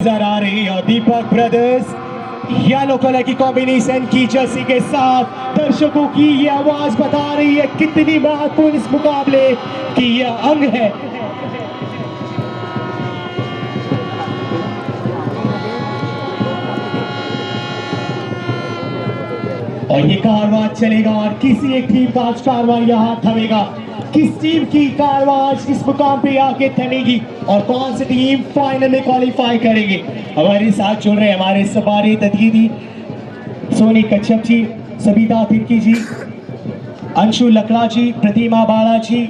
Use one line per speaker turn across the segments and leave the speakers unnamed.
नजर आ रही है दीपक ब्रदर्स येलो कलर की कॉम्बिनेशन की जर्सी के साथ दर्शकों की ये आवाज बता रही है कितनी महत्वपूर्ण इस मुकाबले की यह अंग है। और ये कारवां चलेगा और किसी एक टीम का आज कारवां यहाँ थमेगा। किस टीम की कारवां इस मुकाम पे आके थमेगी और कौन सी टीम फाइनल में क्वालिफाई करेंगे। हमारे साथ जुड़ रहे हमारे सबारी दीदी सोनी कच्छप जी, सबिता तिर्की जी, अंशु लकड़ा जी, प्रतिमा बाला जी,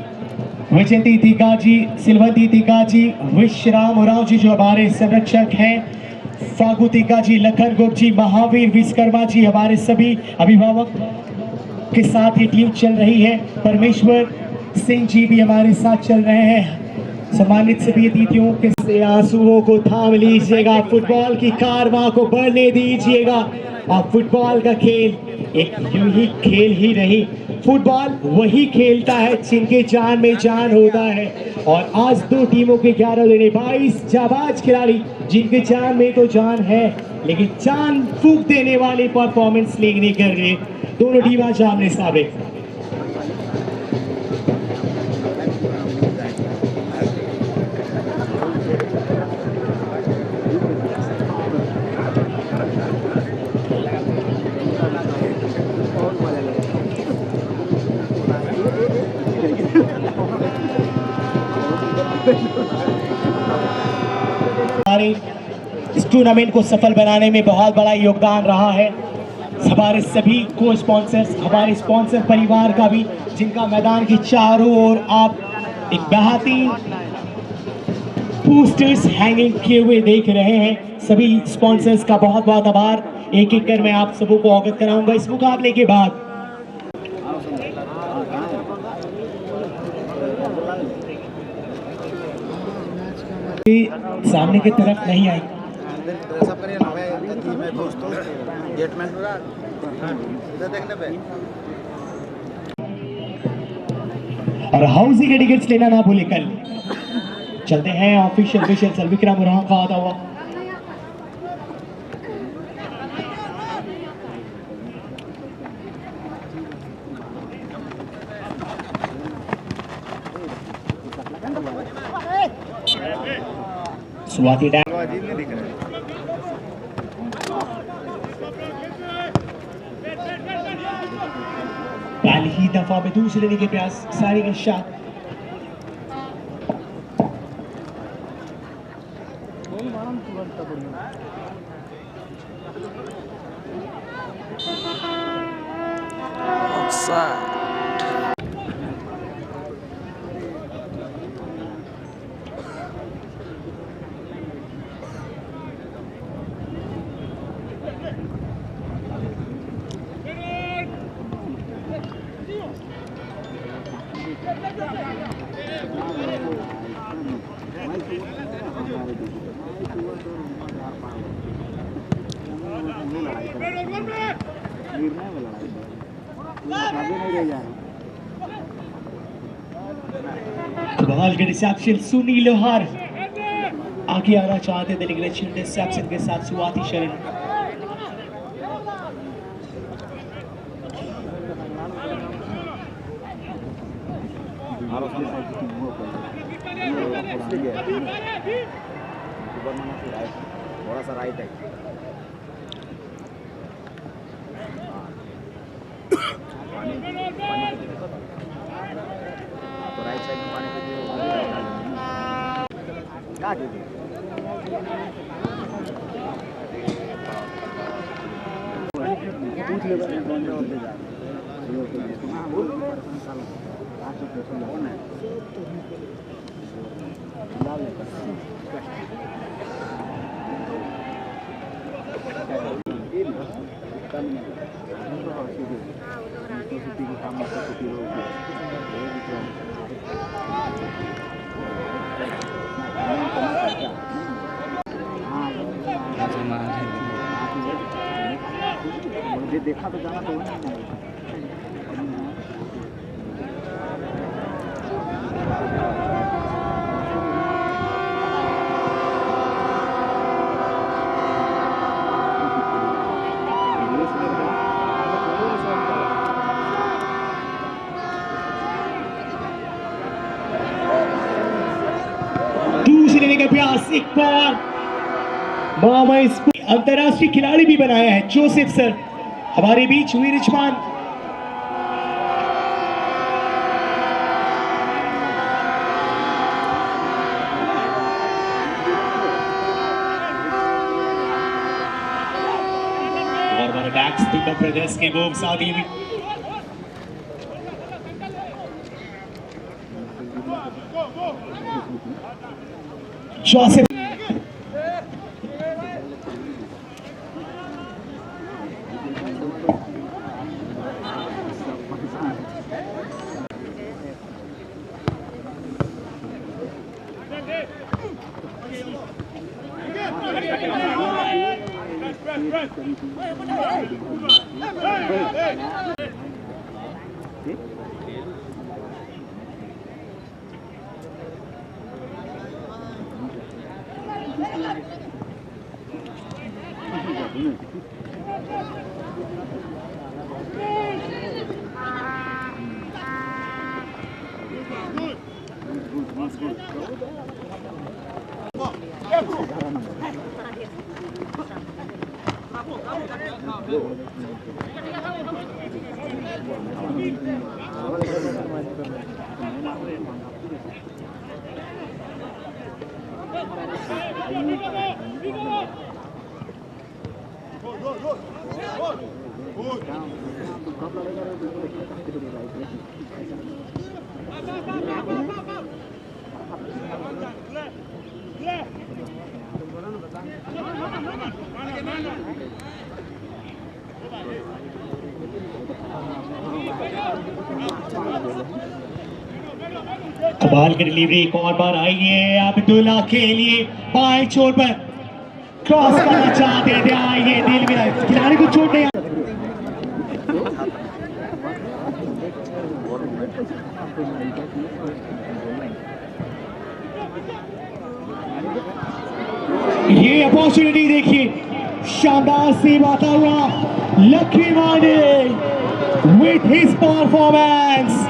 विजयंती दिग्गा जी, सिलवंती दिग्गा जी, विश्राम उराव जी जो हमारे संरक्षक हैं, फागु दिग्गा जी, लखन गुप्त जी, महावीर विश्वकर्मा जी हमारे सभी अभिभावक के साथ ये टीम चल रही है। परमेश्वर सिंह जी भी हमारे साथ चल रहे हैं। सम्मानित सभी अतिथियों के आंसुओं को थाम लीजिएगा, फुटबॉल की कारवां को बढ़ने दीजिएगा। और फुटबॉल का खेल एक यूं ही खेल ही नहीं, फुटबॉल वही खेलता है जिनके जान में जान होता है। और आज दो टीमों के 11 लेने 22 जाबाज खिलाड़ी जिनके जान में तो जान है लेकिन जान फूंक देने वाली परफॉर्मेंस लेने कर रहे दोनों टीम आज आमने सामने। इस टूर्नामेंट को सफल बनाने में बहुत बड़ा योगदान रहा है हमारे सभी को स्पॉन्सर्स, हमारे स्पॉन्सर परिवार का भी, जिनका मैदान की चारों ओर आप एक बेहतरीन पोस्टर्स हैंगिंग किए हुए देख रहे हैं। सभी स्पॉन्सर्स का बहुत बहुत आभार। एक एक कर मैं आप सबों को अवगत कराऊंगा इस मुकाबले के बाद। सामने की तरफ नहीं आई और हाउसिंग के टिकट्स लेना ना भूले। कल चलते हैं ऑफिशियल विक्रम उरांव का आता हुआ। शुरुआती पहली ही दफा में दूसरे लेने के प्रयास, सारी का शॉट बॉल के रिसेप्शन सुनील लोहार आगे आना चाहते थे लेकिन अच्छी रिसेप्शन के साथ शुरुआती शरण
थोड़ा सा राइट है। तो राइट साइड में पानी मुझे देखा तो जाना तो
पास एक बार मोहम्मद अंतरराष्ट्रीय खिलाड़ी भी बनाया है जोसेफ सर हमारे बीच हुई रिजवान। attacks Timber Brothers के moves आदि भी जोसेफ कमाल की डिलीवरी एक और बार आई है अब्दुल्ला के लिए बाएं छोर पर क्रॉस करना चाहते थे ये दिल मिला खिलाड़ी को चोट नहीं ये अपॉर्चुनिटी देखिए शानदार से आता हुआ लकी माने विथ हिज परफॉर्मेंस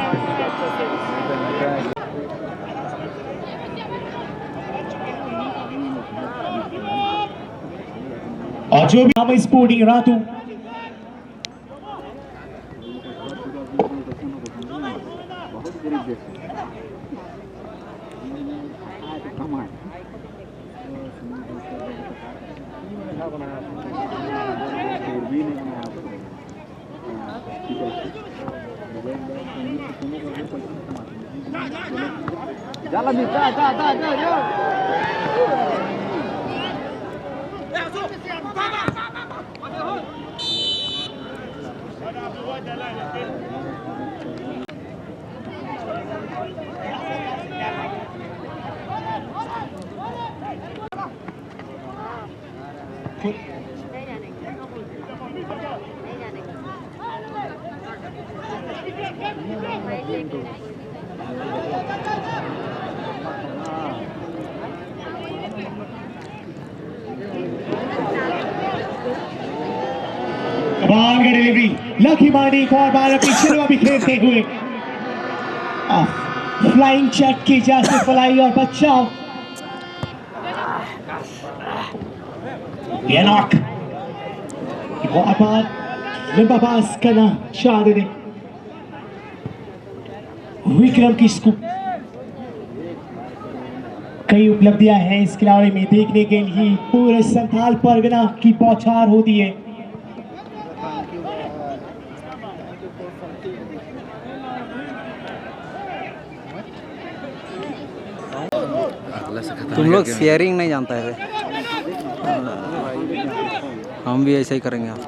और जो भी हम स्पोर्टिंग रातू
Jalan nih, जा।
कमाल का डिलीवरी लकी मानी एक और बार अपनी शुरुआ भी खेलते हुए फ्लाइंग चेक की जा से फलाई और बचाओ ये नॉक एक और बार लंबा पास करना चाहते थे विक्रम किसको कई उपलब्धियां हैं इस खिलाड़ी में देखने के लिए पूरे संथाल परगना की बौछार होती है।
तुम लोग शेयरिंग नहीं जानता है हम भी ऐसा ही करेंगे आप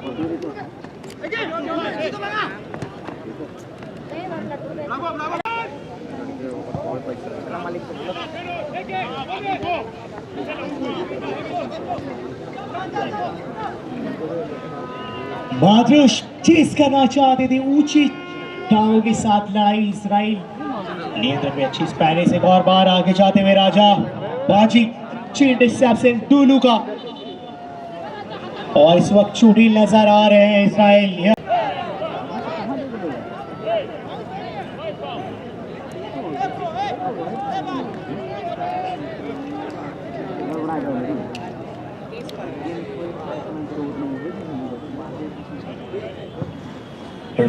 माद्रुश चेस करना चाहते थे ऊंची टांगों के साथ लड़ाई इजराइल नियंत्रण में अच्छी स्पैनिश से एक और बार आगे जाते हुए राजा बाजी इंटरसेप्शन दुलू का और इस वक्त चोटी नजर आ रहे हैं Israel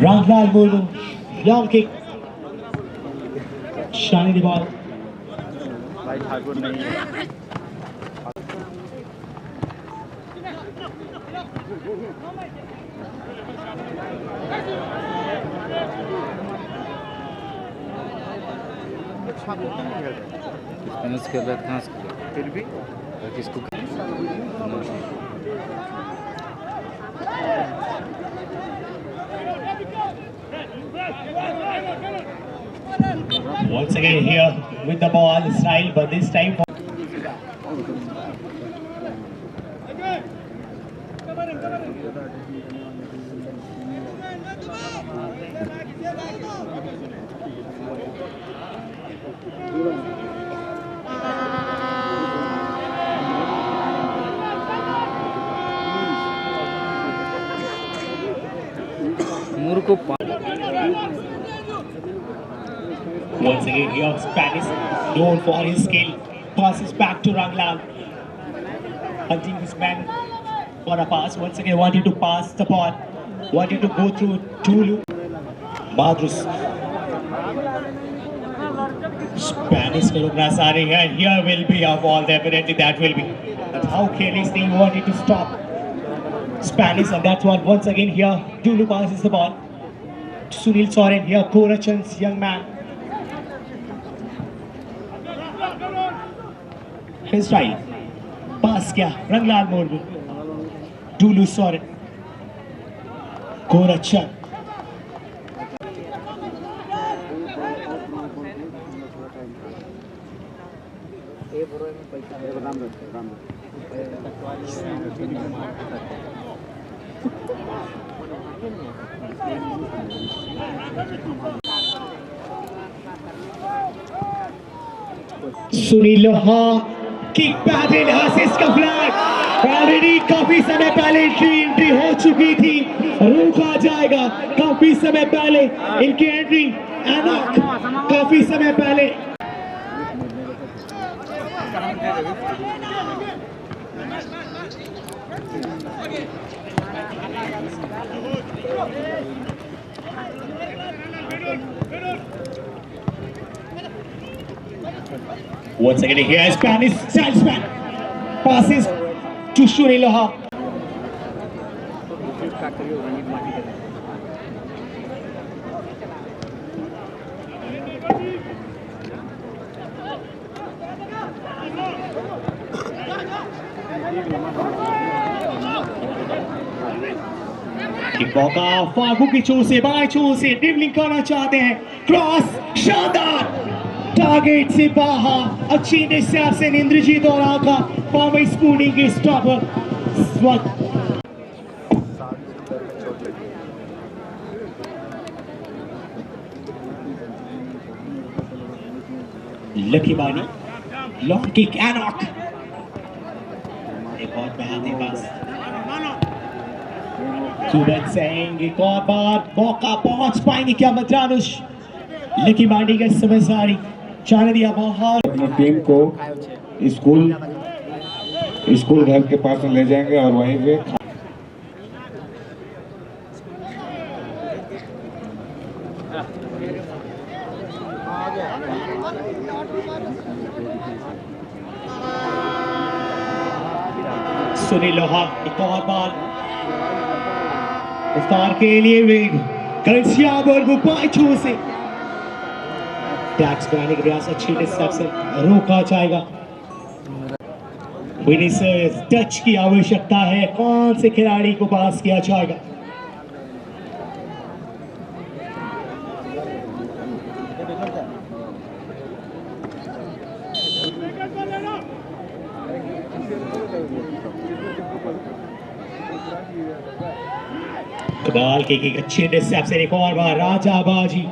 Ragnar Murmu, long kick. Shiny the ball.
भाई ठाकुर नहीं है
स्पिनर्स खेल रहे थे
फिर भी
किसको
Once again here with the ball style, but this time
मूर को
once again here Spanish known for his skill. Passes back to Ranglan. Hunting his man for a pass. Once again wanting to pass the ball. Wanting to go through Tulu. Madrus. Spanish के लोग नजर आ रहे हैं. Here will be a ball, definitely that will be. But how carelessly he wanted to stop Spanish, and that's what once again here Tulu passes the ball. Sunil Soren here, Korachan's young man. His right. Pass किया Ranglal मोर्बू. Tulu Soren. Korachan. Sunil लोहा kick pedal assist का flag already काफी समय पहले entry हो चुकी थी. रोका जाएगा काफी समय पहले इनकी एंट्री. एनॉक काफी समय पहले. Once again here is Spanish salesman. Passes to Sunil Loha. मौका फागू की चोट से बाएं चोट से ड्रिबलिंग करना चाहते हैं. क्रॉस शानदार टारगेट से बाहर. अच्छी इंटरसेप्शन इंद्रजीत और आका पावर स्पूनिंग के स्टॉपर. लकी बानी लॉन्ग किक. एनॉक एक और बहाने पास. सुबह सिंह एक और बार मौका पहुंच पाएंगे क्या मद्रानुश. लकी बानी का समझदारी जाने दिया बाहर.
अपनी टीम को स्कूल घर के पास ले जाएंगे और वहीं पे
सुनील लोहा एक और बार इफ्तार के लिए वेग. गर्सिया बर्गो पांचों से टैक्स बनाने के प्रयास. अच्छी डिस्ट्रैक्शन रोका जाएगा. विनिसर्स टच की आवश्यकता है. कौन से खिलाड़ी को पास किया जाएगा. कमाल के एक अच्छी इंटरसेप्शन. एक और बार राजाबाजी.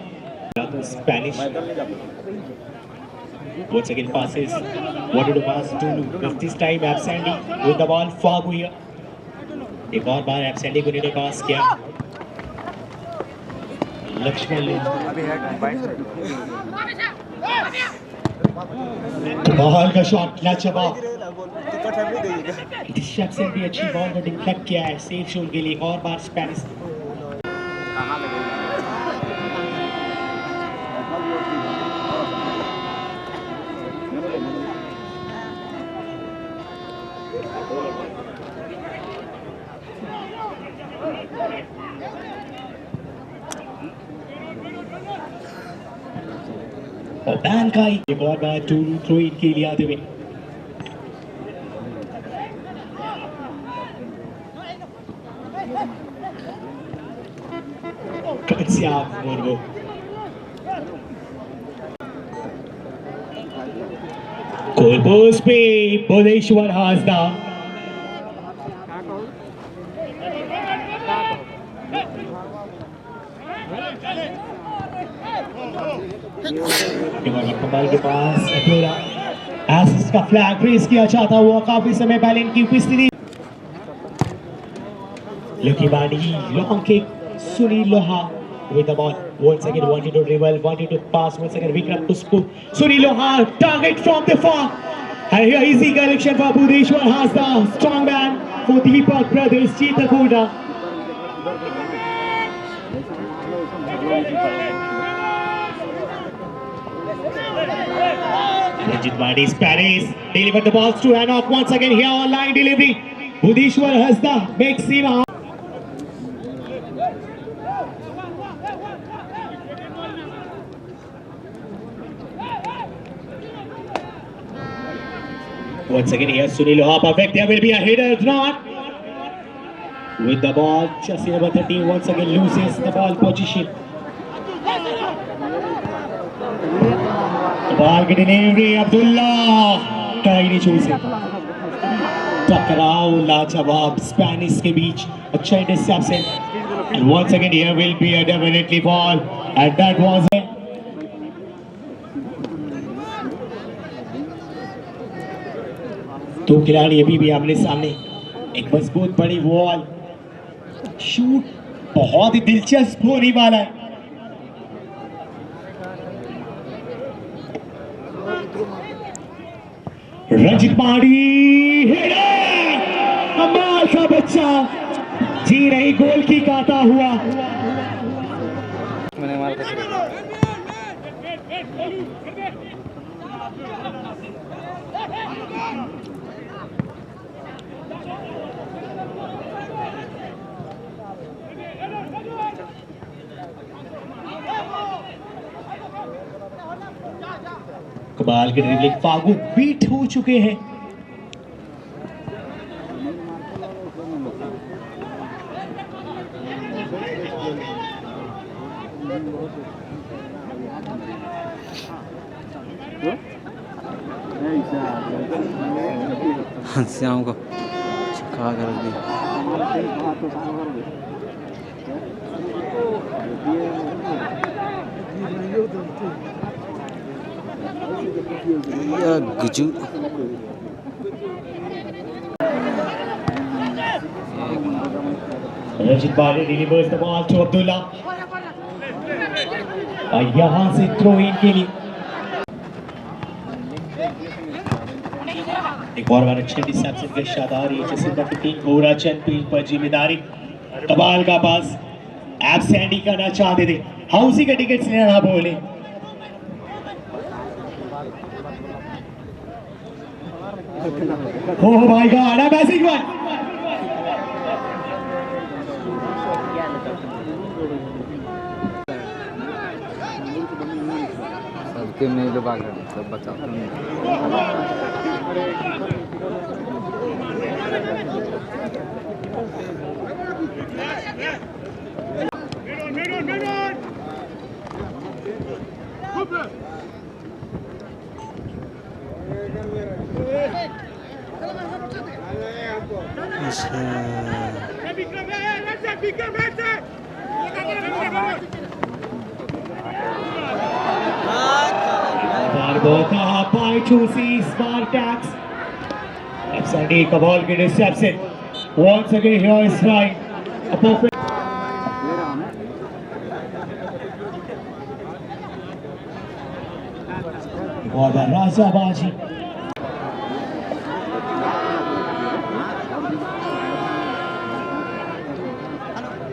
Spanish. Once again passes. Wanted to pass to but this time Absandi with the ball. Fagu here. एक और बार Absandi को ने पास किया. लक्ष्मण ने कमाल का शॉट. लाजवाब डिस्ट्रैक्शन भी अच्छी. बॉल को डिफ्लेक्ट किया है. सेफ शॉट के लिए. एक और बार स्पेनिश और बैन का एक और बार थ्रो इन के लिए आते हुए मुर्गो गोल पोस्ट पे भुवनेश्वर हासदा कमाल के पास एसिस्ट का फ्लैग रेस किया चाहता हुआ काफी समय पहले इनकी उपस्थिति long kick Sunil Loha with the ball once again wanted to dribble wanted to pass once again Vikram Puspu Sunil Loha target from the far and here easy collection for Bhuvneshwar Hasda strong man for Deepak brothers Chitakoda Ranjit Badi's Paris delivered the balls to Hanok once again here on line delivery Bhuvneshwar Hasda makes him out. Once again here Sunil Loha perfect there will be a header not with the ball just number 13 once again loses the ball position the ball getting delivery Abdullah tiny choosing टकराव लाजवाब Spanish के बीच अच्छा interception and once again here will be a definitely ball and that was it दो खिलाड़ी अभी भी आमने सामने एक मजबूत बड़ी वॉल शूट बहुत ही दिलचस्प होने वाला है रंजित पाड़ी कमाल का बच्चा जी रही गोल की गाता हुआ
मैंने मारा
कमाल के ड्रिबलिंग फागू बीट हो चुके हैं
श्याम को छिका कर दी गुजू
रंजित बाले delivers the ball to Abdullah और यहां से थ्रो इन के लिए एक और बार अच्छे रिसेप्शन के शादार ये जैसे नंबर 3 गोरा चंद पील पर जिम्मेदारी कमाल का पास एब्सेंट ही करना चाहते थे हाउसी का टिकट से ना बोले Oh my God! Amazing one.
सबके मेरे भाग रहे सब बचा
Barbosa by Chusi Spartax. Sandy Kabal get reception. Once again here is right. A perfect. What a Raja Baji.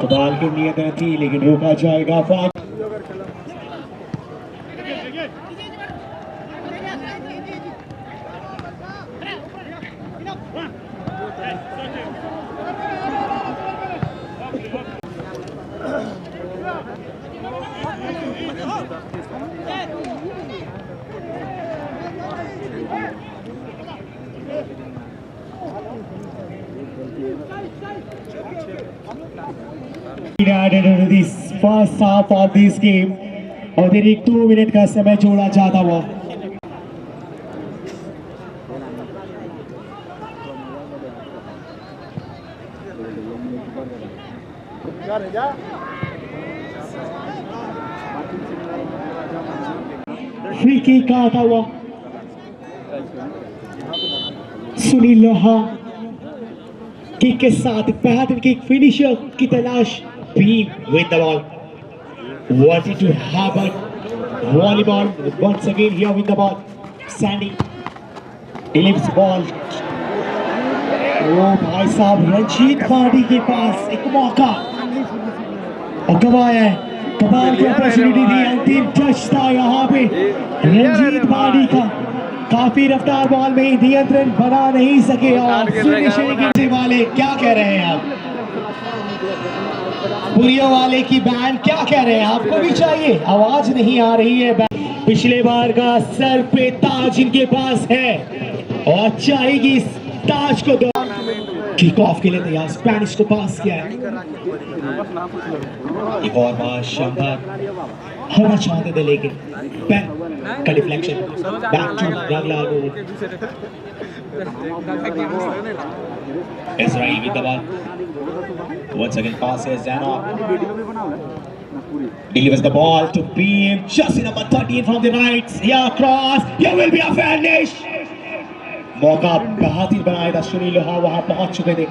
कबाल की नियत थी लेकिन रोका जाएगा। Added into this first half of this game और फिर एक 2 मिनट का समय जोड़ा जाता हुआ। फ्री किक का आता हुआ सुनील लोहा किक के साथ बेहतरीन किक फिनिशर की तलाश Beam with the ball. Wanted to have a volleyball once again here with the ball. Sandy delivers ball. Oh भाई साहब रंजीत पार्टी के पास एक मौका और गवाया है। कमाल की अपॉर्चुनिटी दी, अंतिम टच था यहाँ पे रंजीत पार्टी का। काफी रफ्तार बॉल में नियंत्रण बना नहीं सके और फिनिशिंग वाले क्या कह रहे हैं आप? पुरिया वाले की बैंड क्या कह रहे हैं? आपको भी चाहिए, आवाज नहीं आ रही है। पिछले बार का सर पे ताज इनके पास है और चाहेगी इस ताज को दो। किक ऑफ के लिए तैयार, स्पेनिश को पास किया है। एक और बार शानदार होना चाहते थे लेकिन पेन का डिफ्लेक्शन बैक टू रगला। Israel with the ball. Once again passes Zanok. Delivers the ball to Beam. Just number 13 from the right. Here cross. Here will be a finish. मौका बेहतरीन बनाया था सुनील लोहा, वहां पहुंच चुके थे।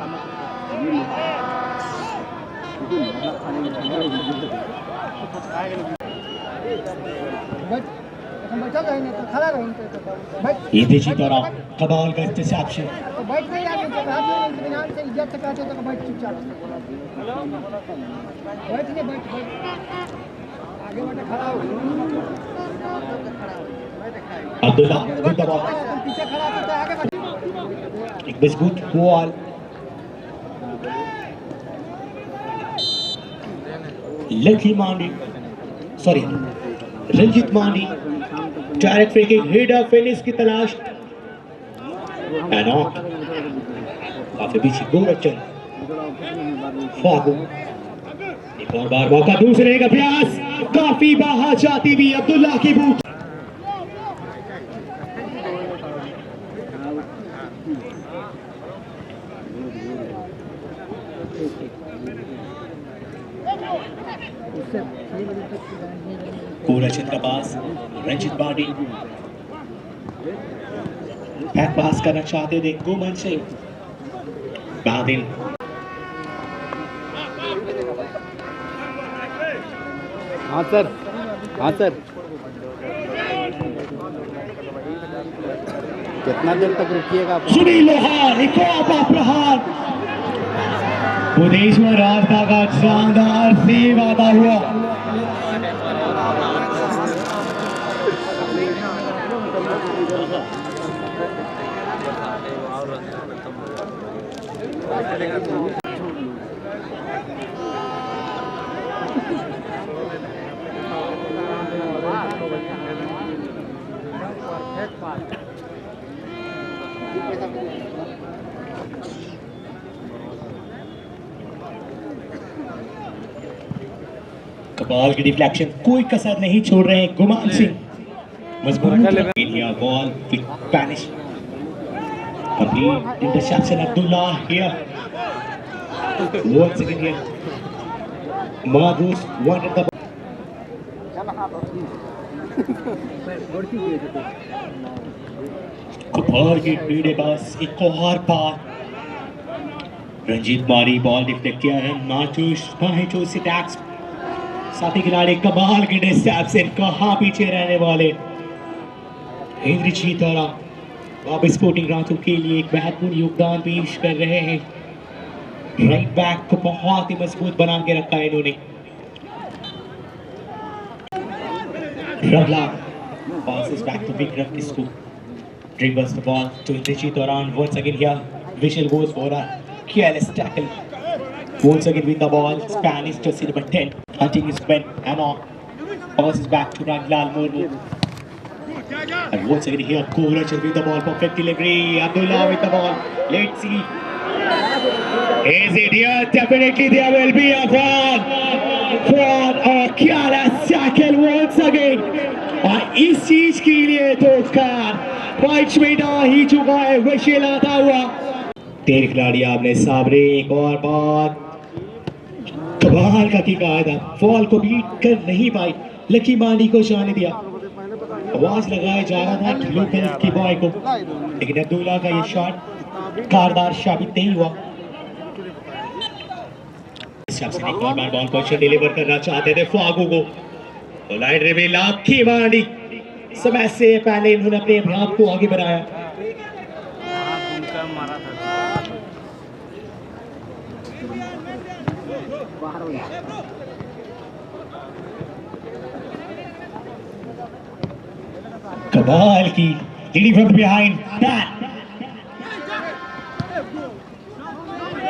ये देखिए तरह कबाल का इंटरसेप्शन। अब्दुल्ला एक मजबूत ball, Lucky Mandi sorry Ranjit Mandi direct free kick, header finish की तलाश। एनॉक काफी पीछे गोरचन फागू, एक और बार मौका, दूसरे का प्रयास, काफी बाहर जाती हुई अब्दुल्ला की बूट। गोरचन का पास, रंजीत बाडी बैक पास करना चाहते थे गोमन सिंह। बादिल
हाँ सर, हाँ सर। कितना देर तक रुकिएगा?
सुनील लोहा एक और प्रहार, भुवनेश्वर रास्ता का शानदार सेव आता हुआ। कबाल की डिफ्लेक्शन, कोई कसर नहीं छोड़ रहे हैं गुमान सिंह। मजबूत इंडिया बॉल विद स्पेनिश, अभी interception Abdullah here once again here Magus wanted the कबाल की पीड़े पास एक और पार, रंजीत मारी बॉल डिफ्लेक्ट किया है। नाचूस से टैक्स साथी खिलाड़ी कबाल की डिस्टेंस, कहां पीछे रहने वाले इंद्रजीत और अब स्पोर्टिंग रांचो के लिए एक महत्वपूर्ण योगदान पेश कर रहे हैं। राइट बैक को बहुत ही मजबूत बना के रखा है इन्होंने। रगला passes back to Vikram Kisku. Dribbles the ball to Rishi Toran. Once again here, Vishal goes for a careless tackle. Once again with the ball, Spanish jersey number 10. Hunting his men and on. Passes back to Raglal Murmu. And once again here, Kovrachar with the ball. Perfect delivery. Abdullah with the ball. Let's see. Is it here? Definitely there will be a fraud. Fraud or careless tackle once again. और इस चीज के लिए तो उसकार पांच मिटा ही चुका है विशेल आता हुआ। 3 खिलाड़ी आपने सामने। एक और बात कमाल का किक आया था, फॉल को बीट कर नहीं पाई, लकी मांडी को जाने दिया। आवाज लगाया जा रहा था कि लोकल की बॉय को, लेकिन अब्दुल्ला का ये शॉट कारदार साबित नहीं हुआ। बॉल क्वेश्चन डिलीवर करना चाहते थे फागू को, तो लाइन रिवील लकी मांडी समय से पहले इन्होंने अपने अभियान को आगे बढ़ाया। कमाल की leading from behind that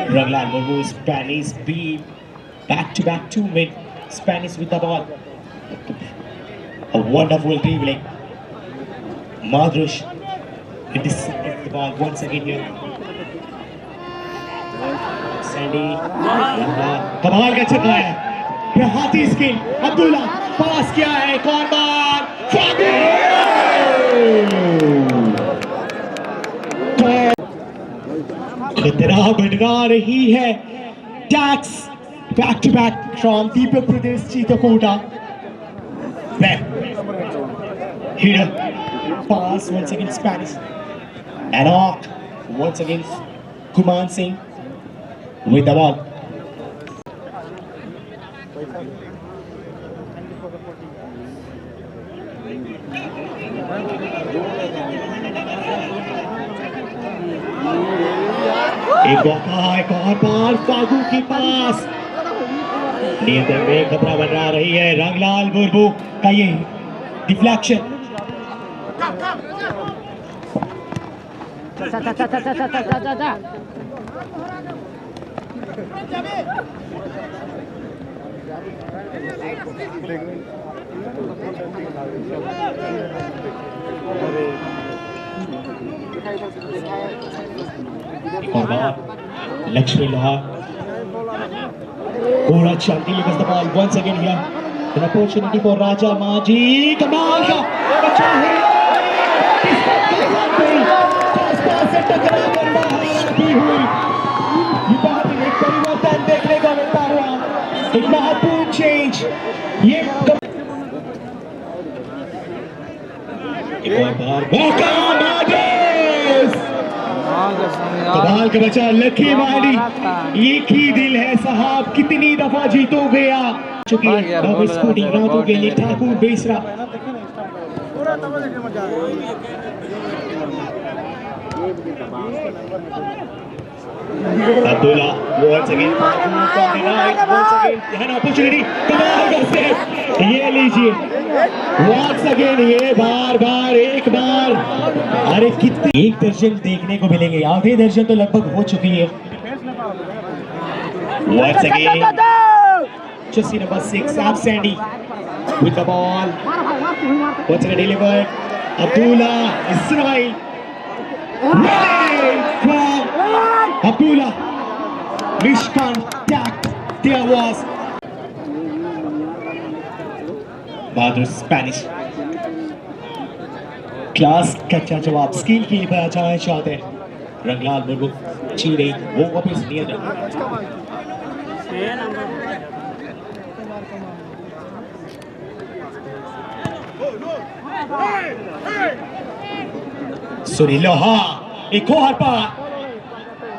Raglan Murmu, Spanish beat back to back 2 men. Spanish with the ball. A wonderful dribbling. Madrush intercepted the ball once again here. Sandy. कमाल का छक्का है, हाथी स्किल। अब्दुल्ला पास किया है, कौन बाल खतरा बढ़ा रही है। टैक्स back to back from Deepak प्रदेश चीतकोटा। Here, pass once again Spanish. Anok once again Kuman Singh with the ball. एक और बार फागू की पास, नियंत्रण में खतरा बना रही है। रंगलाल मुर्मू का ये डिफ्लेक्शन। और बार लक्ष्मी लोहार पूरा चलती लेकर the ball once again here, an opportunity for Raja Maji। कमाल का बचा है, से टकरा कर बाहर आती हुई ये बहुत ही एक परिवर्तन देखने को मिलता हुआ, एक महत्वपूर्ण चेंज। ये एक और बार मौका कमाल का बचा लकी मांडी। एक ही दिल है साहब, कितनी दफा जीतोगे आ चुकी है डबल स्कोरिंग रातों के लिए Thakur Besra. Abdullah once again from the right, once again an opportunity, कमाल का सेव। ये लीजिए once again, ये बार एक बार, अरे कितने एक दर्जन देखने को मिलेंगे, आधे दर्जन तो लगभग हो चुकी है। Once again jersey number 6 Sandy with the ball, once again delivered Abdullah Israel from Abdullah, miscontact there was। Bahadur Spanish class का अच्छा जवाब, स्किल के लिए बचाना चाहते हैं। रंगलाल मुर्मू ची रही, वो वापस नियंत्रण। सुनील लोहा एक और बार,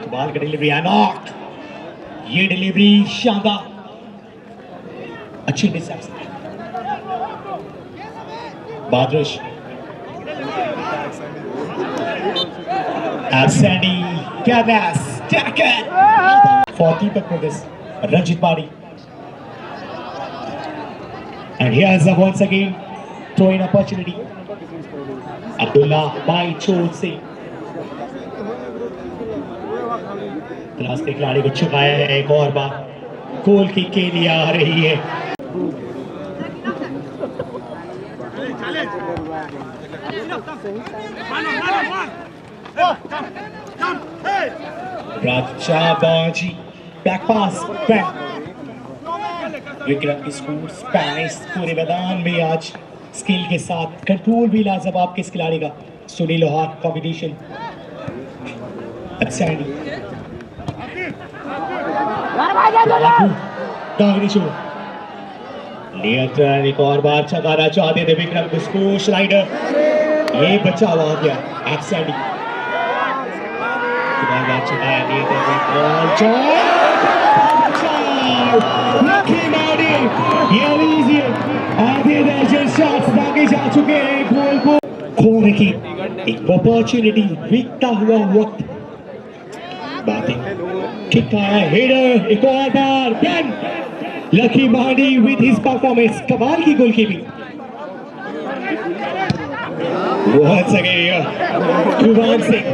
कमाल का डिलीवरी अनॉक, ये डिलीवरी शानदार, अच्छी distance. बादरुश Sandy, careless, For Deepak with this, Ranjit Badi. And here's once again throwing opportunity. Abdullah by चोट से क्लास के खिलाड़ी को चुकाया है एक और बार गोल की केली आ रही है। राजा बाजी बैक पास बैक विक्रम की स्कोर स्पेनिश पूरे मैदान में आज स्किल के साथ कंट्रोल भी लाजवाब के इस खिलाड़ी का। सुनील लोहार कॉम्बिनेशन एक और बार चकाना चाहते थे विक्रम को स्कोर स्लाइडर ये बचाव आ गया एक्सैंडी आधे दर्जन शॉट्स दागे जा चुके हैं गोल को खोने की एक अपॉर्चुनिटी बीतता हुआ वक्त बातें किक आया हेडर एक और बार पेन Lucky Mardi with his performance कमाल की गोलकीपिंग बहुत सगे कुलवान सिंह